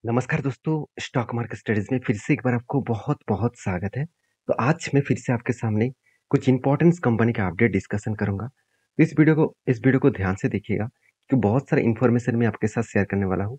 नमस्कार दोस्तों, stock market studies में फिर से एक बार आपको बहुत-बहुत स्वागत है। तो आज मैं फिर से आपके सामने कुछ इम्पोर्टेंस कंपनी का अपडेट डिस्कशन करूँगा। तो इस वीडियो को ध्यान से देखिएगा कि बहुत सारा इन्फॉर्मेशन मैं आपके साथ शेयर करने वाला हूँ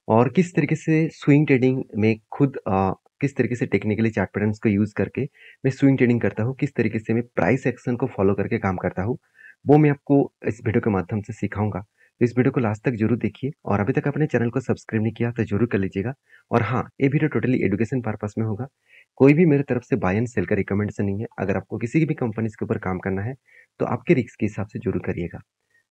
और किस तरीके से स्विंग ट्रेडिंग में खुद किस तरीके से टेक्निकली चार्ट पैटर्न्स को यूज़ करके मैं स्विंग ट्रेडिंग करता हूँ, किस तरीके से मैं प्राइस एक्शन को फॉलो करके काम करता हूँ, वो मैं आपको इस वीडियो के माध्यम से सिखाऊँगा। तो इस वीडियो को लास्ट तक जरूर देखिए और अभी तक अपने चैनल को सब्सक्राइब नहीं किया तो जरूर कर लीजिएगा। और हाँ, ये वीडियो टोटली एजुकेशन पर्पस में होगा। कोई भी मेरे तरफ से बाय एंड सेल का रिकमेंडेशन नहीं है। अगर आपको किसी भी कंपनी के ऊपर काम करना है तो आपके रिस्क के हिसाब से जरूर करिएगा।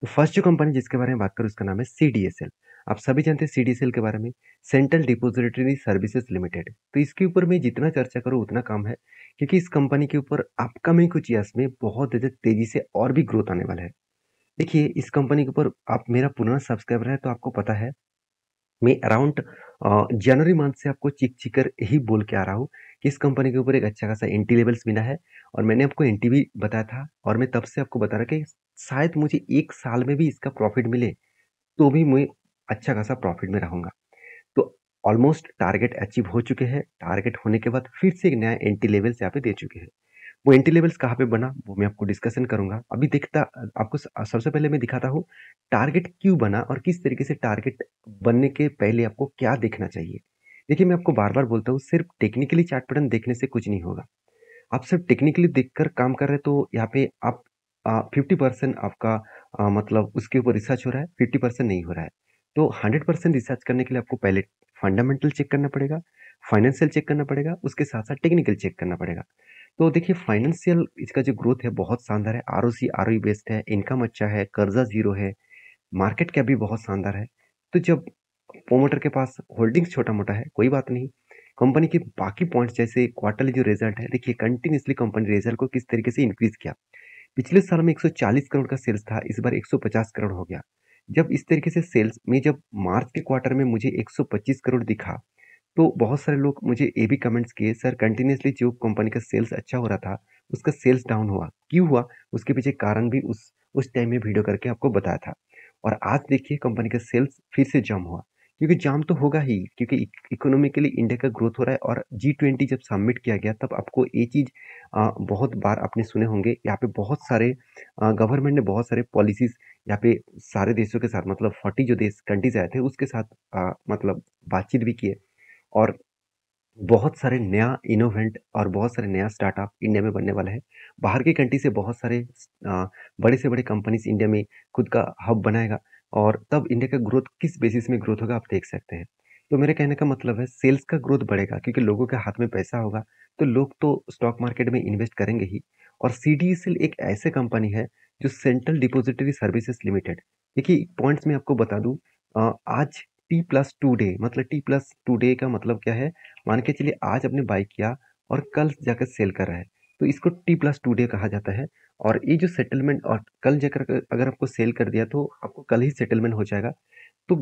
तो फर्स्ट जो कंपनी जिसके बारे में बात करूँ उसका नाम है सीडीएसएल। आप सभी जानते हैं सीडीएसएल के बारे में, सेंट्रल डिपोजिटरी सर्विसेज लिमिटेड। तो इसके ऊपर मैं जितना चर्चा करूँ उतना कम है, क्योंकि इस कंपनी के ऊपर अपकमिंग कुछ ईयर्स में बहुत ज़्यादा तेजी से और भी ग्रोथ आने वाला है। देखिए, इस कंपनी के ऊपर आप मेरा पुराना सब्सक्राइबर है तो आपको पता है, मैं अराउंड जनवरी मंथ से आपको चिक कर यही बोल के आ रहा हूँ कि इस कंपनी के ऊपर एक अच्छा खासा एंटी लेवल्स मिला है और मैंने आपको एंटी भी बताया था और मैं तब से आपको बता रहा कि शायद मुझे 1 साल में भी इसका प्रॉफिट मिले, तो भी मैं अच्छा खासा प्रॉफिट में रहूँगा। तो ऑलमोस्ट टारगेट अचीव हो चुके हैं। टारगेट होने के बाद फिर से एक नया एंटी लेवल्स यहाँ पे दे चुके हैं। वो एंटी लेवल्स कहाँ पे बना वो मैं आपको डिस्कशन करूँगा। अभी देखता आपको सबसे पहले मैं दिखाता हूँ टारगेट क्यों बना और किस तरीके से टारगेट बनने के पहले आपको क्या देखना चाहिए। देखिए, मैं आपको बार-बार बोलता हूँ, सिर्फ टेक्निकली चार्ट पैटर्न देखने से कुछ नहीं होगा। आप सिर्फ टेक्निकली देखकर काम कर रहे हैं तो यहाँ पे आप 50% आपका मतलब उसके ऊपर रिसर्च हो रहा है, 50% नहीं हो रहा है। तो 100% रिसर्च करने के लिए आपको पहले फंडामेंटल चेक करना पड़ेगा, फाइनेंशियल चेक करना पड़ेगा, उसके साथ-साथ टेक्निकल चेक करना पड़ेगा। तो देखिए, फाइनेंशियल इसका जो ग्रोथ है बहुत शानदार है, आरओसी, आरओई बेस्ड है, इनकम अच्छा है, कर्जा ज़ीरो है, मार्केट कैप भी बहुत शानदार है। तो जब प्रोमोटर के पास होल्डिंग्स छोटा-मोटा है, कोई बात नहीं। कंपनी के बाकी पॉइंट्स जैसे क्वार्टरली जो रिजल्ट है, देखिए कंटिन्यूअसली कंपनी रिजल्ट को किस तरीके से इंक्रीज़ किया। पिछले साल में 140 करोड़ का सेल्स था, इस बार 150 करोड़ हो गया। जब इस तरीके से सेल्स में जब मार्च के क्वार्टर में मुझे 125 करोड़ दिखा, तो बहुत सारे लोग मुझे ये भी कमेंट्स किए, सर कंटिन्यूअसली जो कंपनी का सेल्स अच्छा हो रहा था, उसका सेल्स डाउन हुआ। क्यों हुआ? उसके पीछे कारण भी उस टाइम में वीडियो करके आपको बताया था। और आज देखिए कंपनी का सेल्स फिर से जंप हुआ, क्योंकि जाम तो होगा ही, क्योंकि इकोनॉमिकली इंडिया का ग्रोथ हो रहा है और जी20 जब सबमिट किया गया तब आपको ये चीज़ बहुत बार आपने सुने होंगे। यहाँ पे बहुत सारे गवर्नमेंट ने बहुत सारे पॉलिसीज़ यहाँ पे सारे देशों के साथ, मतलब 40 जो देश कंट्रीज़ आए थे उसके साथ मतलब बातचीत भी किए और बहुत सारे नया इनोवेंट और बहुत सारे नया स्टार्टअप इंडिया में बनने वाला है। बाहर की कंट्री से बहुत सारे बड़े से बड़े कंपनीज़ इंडिया में खुद का हब बनाएगा और तब इंडिया का ग्रोथ किस बेसिस में ग्रोथ होगा आप देख सकते हैं। तो मेरे कहने का मतलब है सेल्स का ग्रोथ बढ़ेगा, क्योंकि लोगों के हाथ में पैसा होगा, तो लोग तो स्टॉक मार्केट में इन्वेस्ट करेंगे ही। और सीडीएसएल एक ऐसे कंपनी है जो सेंट्रल डिपॉजिटरी सर्विसेज लिमिटेड, देखिए पॉइंट्स मैं आपको बता दूँ। आज T+2 डे, मतलब T+2 डे का मतलब क्या है? मान के चलिए आज आपने बाय किया और कल जाकर सेल कर रहा है, तो इसको T+2 डे कहा जाता है। और ये जो सेटलमेंट और कल जाकर अगर आपको सेल कर दिया तो आपको कल ही सेटलमेंट हो जाएगा। तो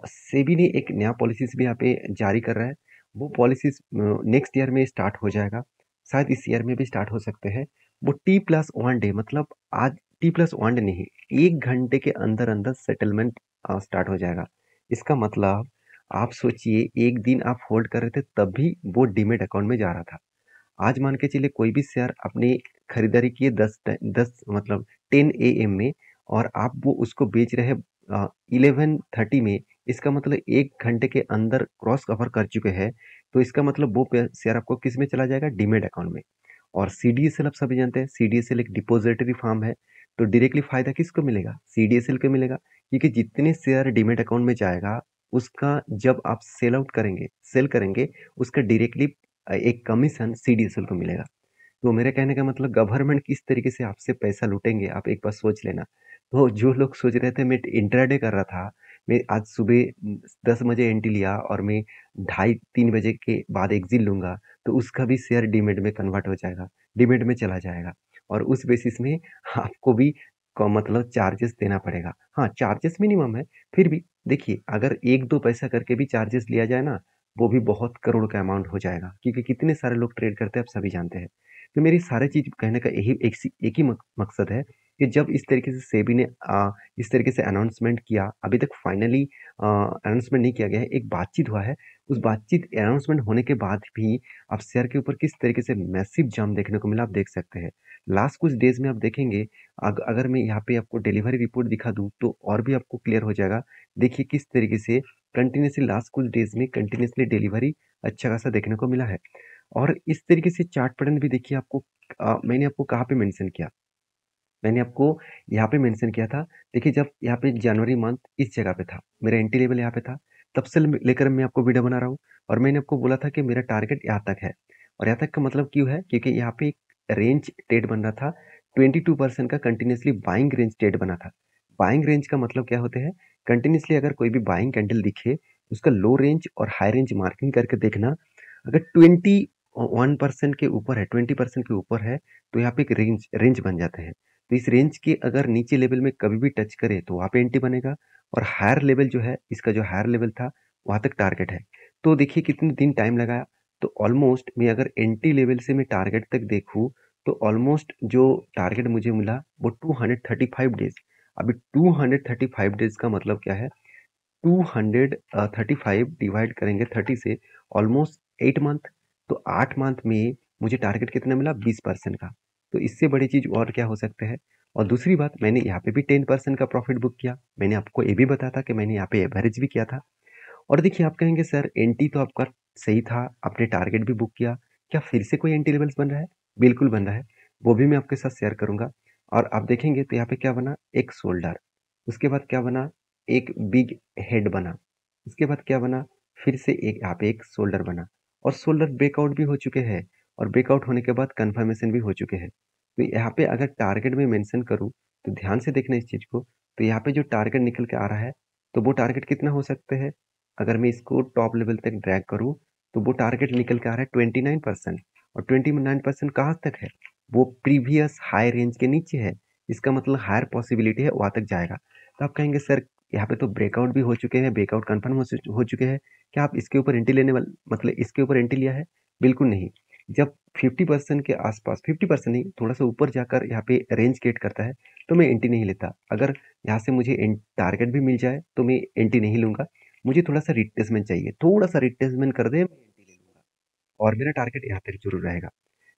सेबी ने एक नया पॉलिसीज भी यहाँ पे जारी कर रहा है। वो पॉलिसीज नेक्स्ट ईयर में स्टार्ट हो जाएगा, शायद इस ईयर में भी स्टार्ट हो सकते हैं। वो T+1 डे, मतलब आज T+1 डे नहीं, 1 घंटे के अंदर अंदर सेटलमेंट स्टार्ट हो जाएगा। इसका मतलब आप सोचिए, एक दिन आप होल्ड कर रहे थे तब भी वो डीमेट अकाउंट में जा रहा था। आज मान के चलिए कोई भी शेयर अपनी खरीदारी किए 10 मतलब 10 AM में और आप वो उसको बेच रहे हैं 11:30 में, इसका मतलब 1 घंटे के अंदर क्रॉस कवर कर चुके हैं। तो इसका मतलब वो शेयर आपको किस में चला जाएगा? डीमेट अकाउंट में। और सीडीएसएल आप सभी जानते हैं, सीडीएसएल एक डिपॉजिटरी फार्म है। तो डायरेक्टली फायदा किसको मिलेगा? सीडीएसएल को मिलेगा, क्योंकि जितने शेयर डीमेट अकाउंट में जाएगा उसका जब आप सेल करेंगे, उसका डायरेक्टली एक कमीशन सीडीएसएल को मिलेगा। तो मेरे कहने का मतलब गवर्नमेंट किस तरीके से आपसे पैसा लूटेंगे आप एक बार सोच लेना। तो जो लोग सोच रहे थे मैं इंट्राडे कर रहा था, मैं आज सुबह 10 बजे एंट्री लिया और मैं ढाई 3 बजे के बाद एग्जिट लूंगा, तो उसका भी शेयर डीमेट में कन्वर्ट हो जाएगा, डीमेट में चला जाएगा। और उस बेसिस में आपको भी मतलब चार्जेस देना पड़ेगा। हाँ, चार्जेस मिनिमम है, फिर भी देखिए अगर 1-2 पैसा करके भी चार्जेस लिया जाए ना, वो भी बहुत करोड़ का अमाउंट हो जाएगा, क्योंकि कितने सारे लोग ट्रेड करते हैं आप सभी जानते हैं। तो मेरी सारी चीज़ कहने का यही एक ही मकसद है कि जब इस तरीके से सेबी ने इस तरीके से अनाउंसमेंट किया, अभी तक फाइनली अनाउंसमेंट नहीं किया गया है, एक बातचीत हुआ है। उस बातचीत अनाउंसमेंट होने के बाद भी अब शेयर के ऊपर किस तरीके से मैसिव जंप देखने को मिला, आप देख सकते हैं। लास्ट कुछ डेज में आप देखेंगे, अगर मैं यहाँ पे आपको डिलीवरी रिपोर्ट दिखा दूँ तो और भी आपको क्लियर हो जाएगा। देखिए किस तरीके से कंटिन्यूसली लास्ट कुछ डेज में कंटिन्यूसली डिलीवरी अच्छा खासा देखने को मिला है। और इस तरीके से चार्ट पैटर्न भी देखिए आपको, मैंने आपको कहाँ पे मेंशन किया, मैंने आपको यहाँ पे मेंशन किया था। देखिए जब यहाँ पे जनवरी मंथ इस जगह पे था, मेरा एंट्री लेवल यहाँ पे था, तब से लेकर मैं आपको वीडियो बना रहा हूँ। और मैंने आपको बोला था कि मेरा टारगेट यहाँ तक है। और यहाँ तक का मतलब क्यों है, क्योंकि यहाँ पे एक रेंज ट्रेड बन रहा था, 22% का कंटिन्यूसली बाइंग रेंज ट्रेड बना था। बाइंग रेंज का मतलब क्या होते हैं, कंटिन्यूसली अगर कोई भी बाइंग कैंडल दिखे, उसका लो रेंज और हाई रेंज मार्किंग करके देखना। अगर 21% के ऊपर है, 20% के ऊपर है, तो यहाँ पे एक रेंज रेंज बन जाते हैं। तो इस रेंज के अगर नीचे लेवल में कभी भी टच करे तो वहाँ पे एंट्री बनेगा। और हायर लेवल जो है, इसका जो हायर लेवल था वहाँ तक टारगेट है। तो देखिए कितने दिन टाइम लगाया। तो ऑलमोस्ट मैं अगर एंट्री लेवल से मैं टारगेट तक देखूँ, तो ऑलमोस्ट जो टारगेट मुझे मिला वो 235 डेज। अभी 235 डेज का मतलब क्या है, 235 डिवाइड करेंगे 30 से, ऑलमोस्ट 8 मंथ। तो 8 मंथ में मुझे टारगेट कितना मिला, 20% का। तो इससे बड़ी चीज और क्या हो सकते हैं। और दूसरी बात, मैंने यहाँ पे भी 10% का प्रॉफिट बुक किया। मैंने आपको ये भी बताया था कि मैंने यहाँ पे एवरेज भी किया था। और देखिए आप कहेंगे सर एंटी तो आपका सही था, आपने टारगेट भी बुक किया, क्या फिर से कोई एंटी लेवल्स बन रहा है? बिल्कुल बन रहा है, वो भी मैं आपके साथ शेयर करूंगा। और आप देखेंगे तो यहाँ पे क्या बना, एक शोल्डर, उसके बाद क्या बना, एक बिग हेड बना, उसके बाद क्या बना, फिर से एक यहाँ पे एक शोल्डर बना। और शोल्डर ब्रेकआउट भी हो चुके हैं, और ब्रेकआउट होने के बाद कंफर्मेशन भी हो चुके हैं। तो यहाँ पे अगर टारगेट में मेंशन करूँ, तो ध्यान से देखना इस चीज को। तो यहाँ पे जो टारगेट निकल के आ रहा है, तो वो टारगेट कितना हो सकते हैं, अगर मैं इसको टॉप लेवल तक ड्रैग करूं, तो वो टारगेट निकल के आ रहा है 29%। और 29% कहाँ तक है, वो प्रीवियस हाई रेंज के नीचे है। इसका मतलब हायर पॉसिबिलिटी है वहां तक जाएगा। तो आप कहेंगे सर यहाँ पे तो ब्रेकआउट भी हो चुके हैं, ब्रेकआउट कंफर्म हो चुके हैं, क्या आप इसके ऊपर एंट्री लेने वाले, मतलब इसके ऊपर एंट्री लिया है? बिल्कुल नहीं। जब 50% के आसपास, 50% नहीं, थोड़ा सा ऊपर जाकर यहाँ पे रेंज क्रिएट करता है, तो मैं एंट्री नहीं लेता। अगर यहाँ से मुझे टारगेट भी मिल जाए तो मैं एंट्री नहीं लूंगा। मुझे थोड़ा सा रिट्रेसमेंट चाहिए, थोड़ा सा रिट्रेसमेंट कर दे, मैं एंट्री ले लूंगा। और मेरा टारगेट यहाँ तक जरूर रहेगा।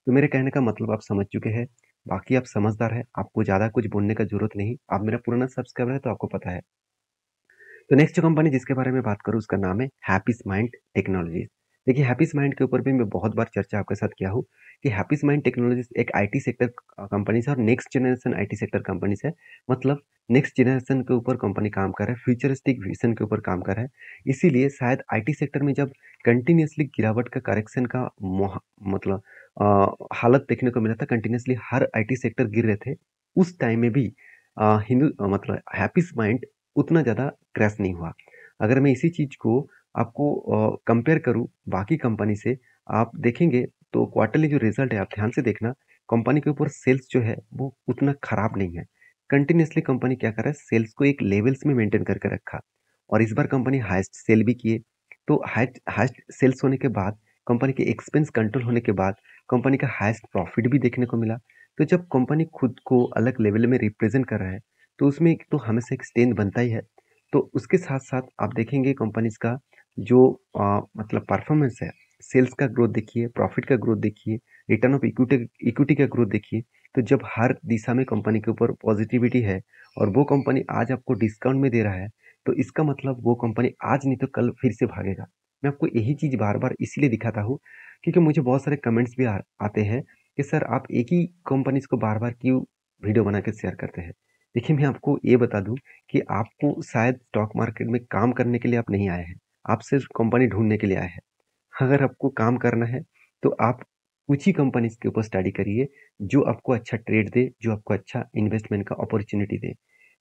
तो मेरे कहने का मतलब आप समझ चुके हैं। बाकी आप समझदार है, आपको ज्यादा कुछ बोलने का जरूरत नहीं, आप मेरा पुराना सब्सक्राइबर है तो आपको पता है। तो नेक्स्ट जो कंपनी जिसके बारे में बात करूँ उसका नाम है हैप्पी माइंड टेक्नोलॉजीज। देखिए हैप्पी माइंड के ऊपर भी मैं बहुत बार चर्चा आपके साथ किया हूँ कि हैप्पी माइंड टेक्नोलॉजीज एक आईटी सेक्टर कंपनी है, और next generation IT sector company है। मतलब नेक्स्ट जनरेशन के ऊपर कंपनी काम कर रहा है, फ्यूचरिस्टिक विजन के ऊपर काम कर रहा है। इसीलिए शायद आईटी सेक्टर में जब कंटिन्यूसली गिरावट का करेक्शन का मतलब हालत देखने को मिला था, कंटिन्यूसली हर आईटी सेक्टर गिर रहे थे, उस टाइम में भी मतलब हैप्पी माइंड उतना ज़्यादा क्रैश नहीं हुआ। अगर मैं इसी चीज़ को आपको कंपेयर करूँ बाकी कंपनी से, आप देखेंगे तो क्वार्टरली जो रिजल्ट है आप ध्यान से देखना, कंपनी के ऊपर सेल्स जो है वो उतना खराब नहीं है। कंटिन्यूसली कंपनी क्या कर रहा है, सेल्स को एक लेवल्स में मेंटेन करके रखा। और इस बार कंपनी हाईएस्ट सेल भी किए। तो हाईएस्ट हाईएस्ट सेल्स होने के बाद, कंपनी के एक्सपेंस कंट्रोल होने के बाद, कंपनी का हाईएस्ट प्रॉफिट भी देखने को मिला। तो जब कंपनी खुद को अलग लेवल में रिप्रेजेंट कर रहा है, तो उसमें एक तो हमेशा एक स्ट्रेंथ बनता ही है। तो उसके साथ साथ आप देखेंगे कंपनीज का जो मतलब परफॉर्मेंस है, सेल्स का ग्रोथ देखिए, प्रॉफिट का ग्रोथ देखिए, रिटर्न ऑफ इक्विटी इक्विटी का ग्रोथ देखिए। तो जब हर दिशा में कंपनी के ऊपर पॉजिटिविटी है, और वो कंपनी आज आपको डिस्काउंट में दे रहा है, तो इसका मतलब वो कंपनी आज नहीं तो कल फिर से भागेगा। मैं आपको यही चीज बार बार इसीलिए दिखाता हूँ, क्योंकि मुझे बहुत सारे कमेंट्स भी आते हैं कि सर आप एक ही कंपनीज को बार बार क्यों वीडियो बना के शेयर करते हैं। देखिए मैं आपको ये बता दूं कि आपको शायद स्टॉक मार्केट में काम करने के लिए आप नहीं आए हैं, आप सिर्फ कंपनी ढूंढने के लिए आए हैं। अगर आपको काम करना है तो आप कुछ ही कंपनीज के ऊपर स्टडी करिए जो आपको अच्छा ट्रेड दे, जो आपको अच्छा इन्वेस्टमेंट का अपॉर्चुनिटी दे।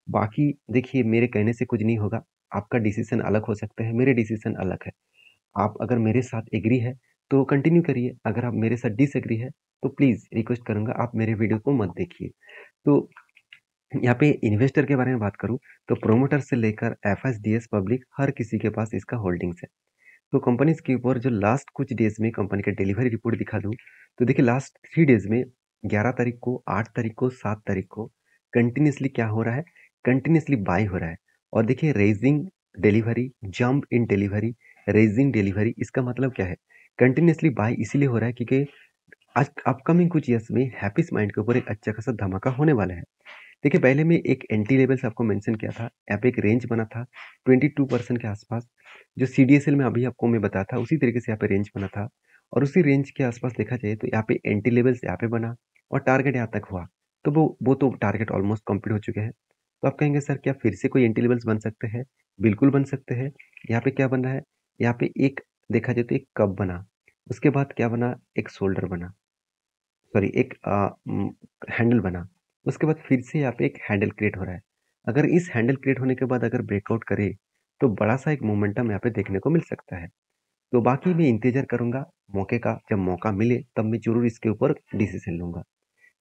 बाकी देखिए मेरे कहने से कुछ नहीं होगा, आपका डिसीजन अलग हो सकता है, मेरे डिसीजन अलग है। आप अगर मेरे साथ एग्री है तो कंटिन्यू करिए, अगर आप मेरे साथ डिसएग्री है तो प्लीज रिक्वेस्ट करूंगा आप मेरे वीडियो को मत देखिए। तो यहाँ पे इन्वेस्टर के बारे में बात करूँ, तो प्रोमोटर से लेकर एफएसडीएस पब्लिक हर किसी के पास इसका होल्डिंग्स है। तो कंपनीज के ऊपर जो लास्ट कुछ डेज में कंपनी का डिलीवरी रिपोर्ट दिखा दूं, तो देखिए लास्ट 3 डेज में 11 तारीख को, 8 तारीख को, 7 तारीख को कंटिन्यूअसली क्या हो रहा है, कंटिन्यूअसली बाय हो रहा है। और देखिए raising delivery, jump in delivery, raising delivery, इसका मतलब क्या है, कंटिन्यूअसली बाय इसीलिए हो रहा है क्योंकि आज अपकमिंग कुछ ईयर्स में हैप्पी स्माइंड के ऊपर एक अच्छा खासा धमाका होने वाला है। देखिए पहले में एक एंट्री लेवल्स आपको मेंशन किया था, यहाँ पे एक रेंज बना था 22% के आसपास, जो सीडीएसएल में अभी आपको मैं बताया था उसी तरीके से यहाँ पे रेंज बना था। और उसी रेंज के आसपास देखा जाए तो यहाँ पे एंट्री लेवल्स यहाँ पे बना और टारगेट यहाँ तक हुआ, तो वो तो टारगेट ऑलमोस्ट कंप्लीट हो चुके हैं। तो आप कहेंगे सर क्या फिर से कोई एंट्री लेवल्स बन सकते हैं? बिल्कुल बन सकते हैं। यहाँ पे क्या बन रहा है, यहाँ पे एक देखा जाए तो एक कप बना, उसके बाद क्या बना, एक शोल्डर बना, सॉरी एक हैंडल बना, उसके बाद फिर से यहाँ पे एक हैंडल क्रिएट हो रहा है। अगर इस हैंडल क्रिएट होने के बाद अगर ब्रेकआउट करे तो बड़ा सा एक मोमेंटम यहाँ पे देखने को मिल सकता है। तो बाकी मैं इंतजार करूंगा मौके का, जब मौका मिले तब मैं जरूर इसके ऊपर डिसीजन लूंगा।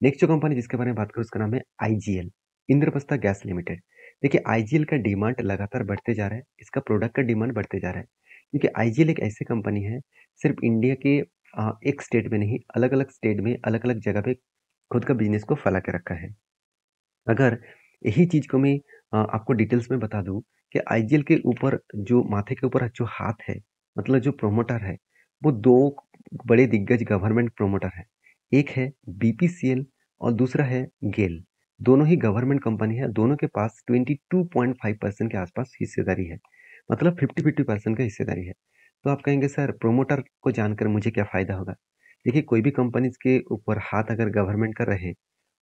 नेक्स्ट जो कंपनी जिसके बारे में बात करूँ उसका नाम है आईजीएल, इंद्रप्रस्थ गैस लिमिटेड। देखिए आईजीएल का डिमांड लगातार बढ़ते जा रहा है, इसका प्रोडक्ट का डिमांड बढ़ते जा रहा है क्योंकि आईजीएल एक ऐसी कंपनी है, सिर्फ इंडिया के एक स्टेट में नहीं, अलग अलग स्टेट में अलग अलग जगह पे खुद का बिजनेस को फैला के रखा है। अगर यही चीज को मैं आपको डिटेल्स में बता दूं कि आईजीएल के ऊपर जो माथे के ऊपर जो हाथ है, मतलब जो प्रोमोटर है, वो दो बड़े दिग्गज गवर्नमेंट प्रोमोटर है। एक है बीपीसीएल और दूसरा है गेल। दोनों ही गवर्नमेंट कंपनी है, दोनों के पास 22.5% के आसपास हिस्सेदारी है, मतलब 50-50% का हिस्सेदारी है। तो आप कहेंगे सर प्रोमोटर को जानकर मुझे क्या फायदा होगा? देखिए कोई भी कंपनीज के ऊपर हाथ अगर गवर्नमेंट का रहे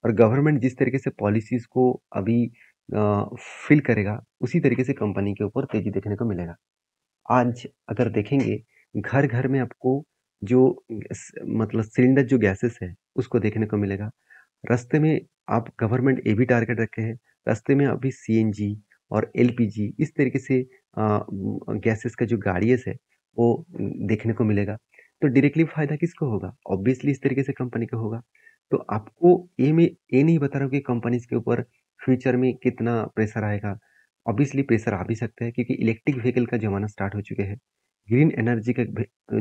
और गवर्नमेंट जिस तरीके से पॉलिसीज को अभी फिल करेगा उसी तरीके से कंपनी के ऊपर तेजी देखने को मिलेगा। आज अगर देखेंगे घर घर में आपको जो मतलब सिलेंडर जो गैसेस है उसको देखने को मिलेगा। रास्ते में आप गवर्नमेंट ये भी टारगेट रखे हैं, रास्ते में अभी सीएनजी और एलपीजी इस तरीके से गैसेस का जो गाड़ीज है वो देखने को मिलेगा। तो डायरेक्टली फायदा किसको होगा? ऑब्वियसली इस तरीके से कंपनी को होगा। तो आपको ये मैं ये नहीं बता रहा हूँ कि कंपनीज के ऊपर फ्यूचर में कितना प्रेशर आएगा। ऑब्वियससली प्रेशर आ भी सकता है क्योंकि इलेक्ट्रिक व्हीकल का ज़माना स्टार्ट हो चुके हैं, ग्रीन एनर्जी का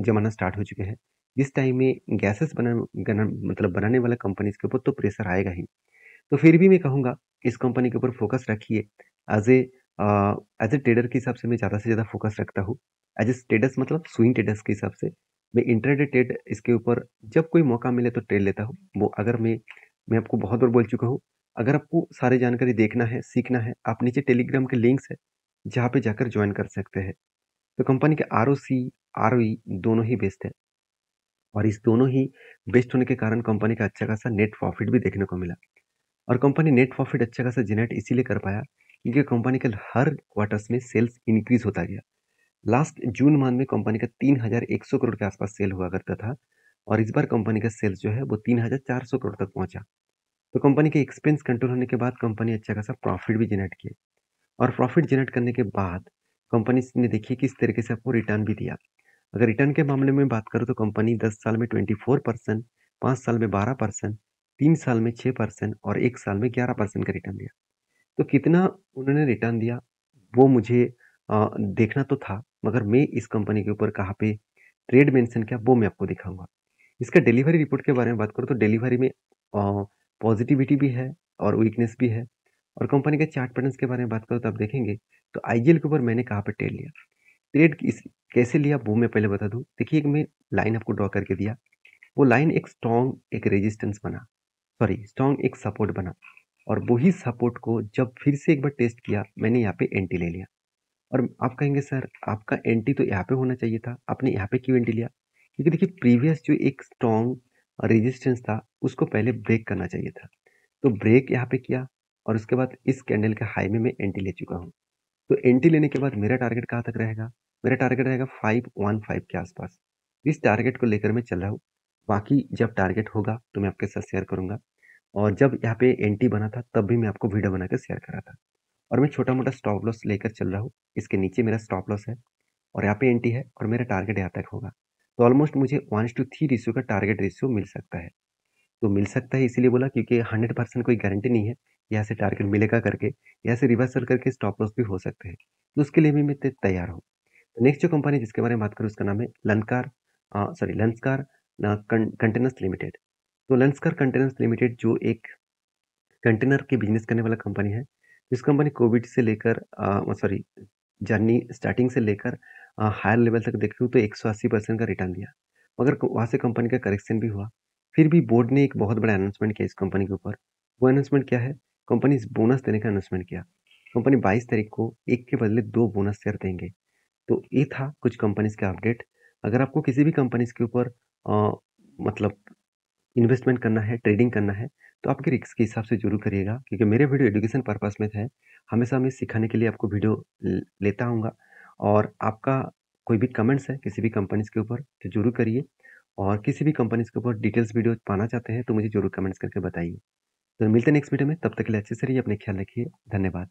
ज़माना स्टार्ट हो चुके हैं। इस टाइम में गैसेस मतलब बनाने वाला कंपनीज के ऊपर तो प्रेशर आएगा ही। तो फिर भी मैं कहूँगा इस कंपनी के ऊपर फोकस रखिए। As a as a trader के हिसाब से मैं ज़्यादा से ज़्यादा फोकस रखता हूँ। एज ए ट्रेडर्स मतलब स्विंग ट्रेडर्स के हिसाब से मैं इंट्राडे ट्रेड इसके ऊपर जब कोई मौका मिले तो ट्रेड लेता हूँ। वो अगर मैं आपको बहुत बार बोल चुका हूँ, अगर आपको सारी जानकारी देखना है, सीखना है, आप नीचे टेलीग्राम के लिंक्स है जहाँ पे जाकर ज्वाइन कर सकते हैं। तो कंपनी के आरओसी आरओई दोनों ही बेस्ट है और इस दोनों ही बेस्ट होने के कारण कंपनी का अच्छा खासा नेट प्रॉफिट भी देखने को मिला। और कंपनी नेट प्रॉफिट अच्छा खासा जनरेट इसीलिए कर पाया क्योंकि कंपनी का हर क्वार्टर्स में सेल्स इंक्रीज होता गया। लास्ट जून मंथ में कंपनी का 3,100 करोड़ के आसपास सेल हुआ करता था और इस बार कंपनी का सेल्स जो है वो 3,400 करोड़ तक पहुंचा। तो कंपनी के एक्सपेंस कंट्रोल होने के बाद कंपनी अच्छा खासा प्रॉफिट भी जनरेट किया और प्रॉफिट जनरेट करने के बाद कंपनी ने देखिए किस तरीके से आपको रिटर्न भी दिया। अगर रिटर्न के मामले में बात करूँ तो कंपनी 10 साल में 24%, 5 साल में 12%, 3 साल में 6% और 1 साल में 11% का रिटर्न दिया। तो कितना उन्होंने रिटर्न दिया वो मुझे देखना तो था, मगर मैं इस कंपनी के ऊपर कहाँ पे ट्रेड मेंशन किया वो मैं आपको दिखाऊंगा। इसका डिलीवरी रिपोर्ट के बारे में बात करूँ तो डिलीवरी में पॉजिटिविटी भी है और वीकनेस भी है। और कंपनी के चार्ट पैटर्न्स के बारे में बात करूँ तो आप देखेंगे तो आईजीएल के ऊपर मैंने कहाँ पे ट्रेड लिया, ट्रेड कैसे लिया वो मैं पहले बता दूं। देखिए एक मैं लाइन आपको ड्रॉ करके दिया, वो लाइन एक स्ट्रॉन्ग एक रेजिस्टेंस बना, सॉरी स्ट्रॉन्ग एक सपोर्ट बना और वही सपोर्ट को जब फिर से एक बार टेस्ट किया मैंने यहाँ पे एंटी ले लिया। और आप कहेंगे सर आपका एंटी तो यहाँ पे होना चाहिए था, आपने यहाँ पे क्यों एंटी लिया? क्योंकि देखिए प्रीवियस जो एक स्ट्रॉन्ग रेजिस्टेंस था उसको पहले ब्रेक करना चाहिए था, तो ब्रेक यहाँ पे किया और उसके बाद इस कैंडल के हाई में मैं एंटी ले चुका हूँ। तो एंट्री लेने के बाद मेरा टारगेट कहाँ तक रहेगा? मेरा टारगेट रहेगा 515 के आसपास। इस टारगेट को लेकर मैं चल रहा हूँ। बाकी जब टारगेट होगा तो मैं आपके साथ शेयर करूंगा। और जब यहाँ पे एंट्री बना था तब भी मैं आपको वीडियो बना कर शेयर करा था। और मैं छोटा मोटा स्टॉप लॉस लेकर चल रहा हूँ। इसके नीचे मेरा स्टॉप लॉस है और यहाँ पे एंट्री है और मेरा टारगेट यहाँ तक होगा। तो ऑलमोस्ट मुझे 1:3 रेशियो का टारगेट रेशियो मिल सकता है। तो मिल सकता है इसीलिए बोला क्योंकि 100% कोई गारंटी नहीं है यहाँ से टारगेट मिलेगा करके, यहाँ से रिवर्सल करके स्टॉप लॉस भी हो सकते हैं। तो उसके लिए भी मैं तैयार हूँ। नेक्स्ट जो कंपनी जिसके बारे में बात करूँ उसका नाम है लंसकार कंटेनर्स लिमिटेड। तो लंसकार कंटेनर्स लिमिटेड जो एक कंटेनर के बिज़नेस करने वाला कंपनी है। इस कंपनी कोविड से लेकर सॉरी जर्नी स्टार्टिंग से लेकर हायर लेवल तक देखूँ तो 180% का रिटर्न दिया। मगर क वहाँ से कंपनी का करेक्शन भी हुआ। फिर भी बोर्ड ने एक बहुत बड़ा अनाउंसमेंट किया इस कंपनी के ऊपर। वो अनाउंसमेंट क्या है? कंपनी इस बोनस देने का अनाउंसमेंट किया। कंपनी 22 तारीख को 1 के बदले 2 बोनस शेयर देंगे। तो ये था कुछ कंपनीज़ का अपडेट। अगर आपको किसी भी कंपनीज़ के ऊपर मतलब इन्वेस्टमेंट करना है, ट्रेडिंग करना है, तो आपके रिस्क के हिसाब से ज़रूर करिएगा क्योंकि मेरे वीडियो एजुकेशन पर्पस में है। हमेशा मैं सिखाने के लिए आपको वीडियो लेता आऊँगा और आपका कोई भी कमेंट्स है किसी भी कंपनीज़ के ऊपर तो ज़रूर करिए और किसी भी कंपनीज़ के ऊपर डिटेल्स वीडियो पाना चाहते हैं तो मुझे ज़रूर कमेंट्स करके बताइए। तो मिलते हैं नेक्स्ट वीडियो में, तब तक के लिए अच्छे से रहिए, अपना ख्याल रखिए। धन्यवाद।